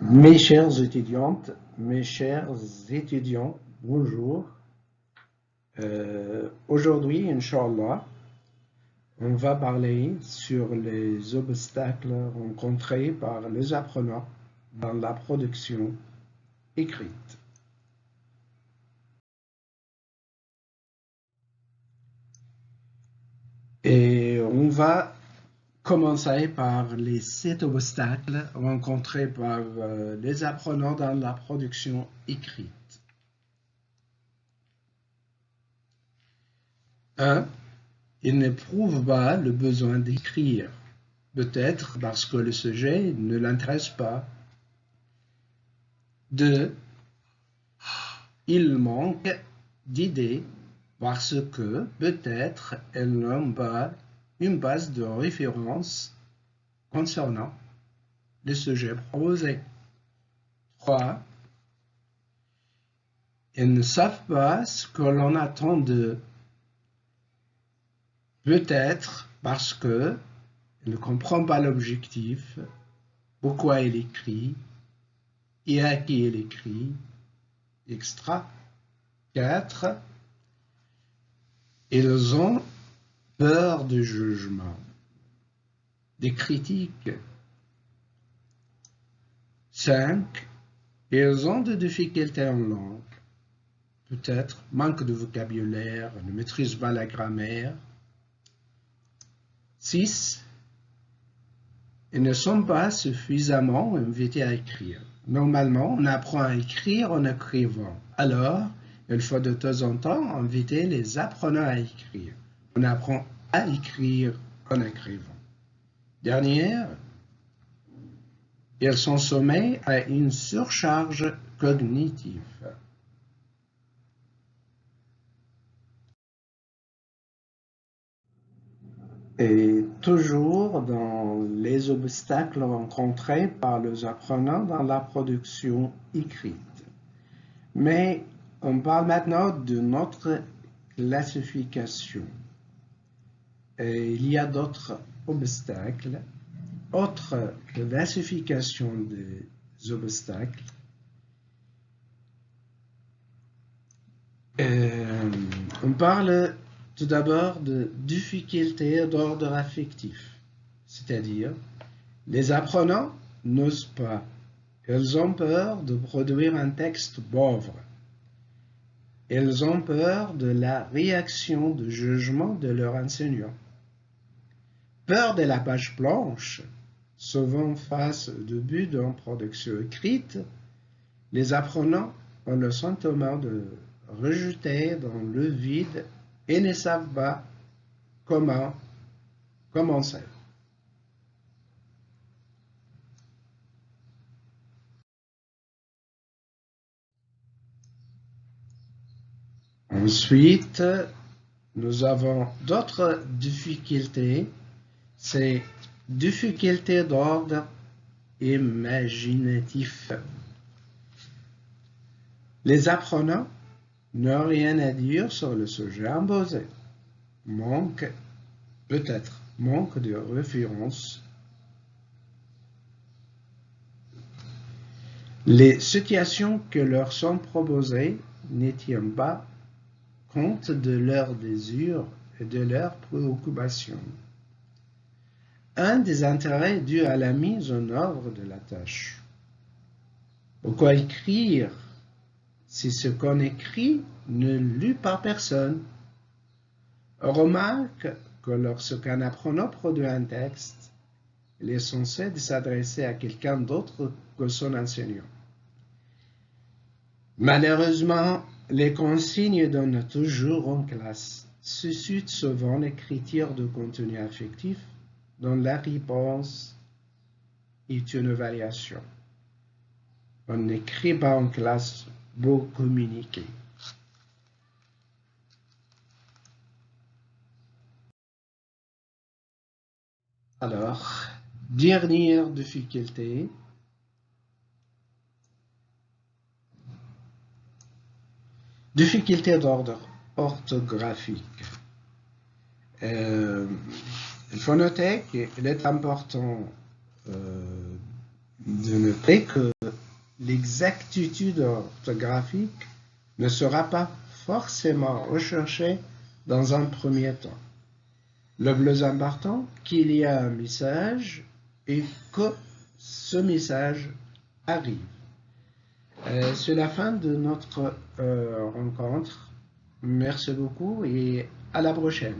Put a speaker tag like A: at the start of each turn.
A: Mes chères étudiantes, mes chers étudiants, bonjour. Aujourd'hui, Inch'Allah, on va parler sur les obstacles rencontrés par les apprenants dans la production écrite. Et on va commencer par les 7 obstacles rencontrés par les apprenants dans la production écrite. 1. Ils n'éprouvent pas le besoin d'écrire, peut-être parce que le sujet ne l'intéresse pas. 2. Ils manquent d'idées parce que peut-être elles n'ont pas une base de référence concernant le sujet proposé. 3. Ils ne savent pas ce que l'on attend d'eux, peut-être parce que ils ne comprennent pas l'objectif, pourquoi il écrit et à qui il écrit, etc. 4. Ils ont peur du jugement, des critiques. 5. Ils ont des difficultés en langue, peut-être manque de vocabulaire, ne maîtrisent pas la grammaire. 6. Ils ne sont pas suffisamment invités à écrire. Normalement, on apprend à écrire en écrivant. Alors, il faut de temps en temps inviter les apprenants à écrire. On apprend à écrire en écrivant. Dernière, ils sont soumis à une surcharge cognitive. Et toujours dans les obstacles rencontrés par les apprenants dans la production écrite. Mais on parle maintenant de notre classification. Et il y a d'autres obstacles, autre classification des obstacles. On parle tout d'abord de difficultés d'ordre affectif, c'est-à-dire les apprenants n'osent pas, ils ont peur de produire un texte pauvre, ils ont peur de la réaction de jugement de leur enseignant, peur de la page blanche, souvent face au début d'une production écrite, les apprenants ont le sentiment de rejeter dans le vide et ne savent pas comment commencer. Ensuite, nous avons d'autres difficultés, c'est difficultés d'ordre imaginatif. Les apprenants n'ont rien à dire sur le sujet imposé. Peut-être manque de référence. Les situations que leur sont proposées ne tiennent pas compte de leurs désirs et de leurs préoccupations. Un des intérêts dû à la mise en œuvre de la tâche. Pourquoi écrire si ce qu'on écrit ne lu par personne? On remarque que lorsqu'un apprenant produit un texte, il est censé s'adresser à quelqu'un d'autre que son enseignant. Malheureusement, les consignes donnent toujours en classe suscitent souvent l'écriture de contenu affectif dont la réponse est une variation. On n'écrit pas en classe pour communiquer. Alors, dernière difficulté, difficulté d'ordre orthographique. Il faut noter qu'il est important de noter que l'exactitude orthographique ne sera pas forcément recherchée dans un premier temps. Le plus important, qu'il y a un message et que ce message arrive. C'est la fin de notre rencontre. Merci beaucoup et à la prochaine.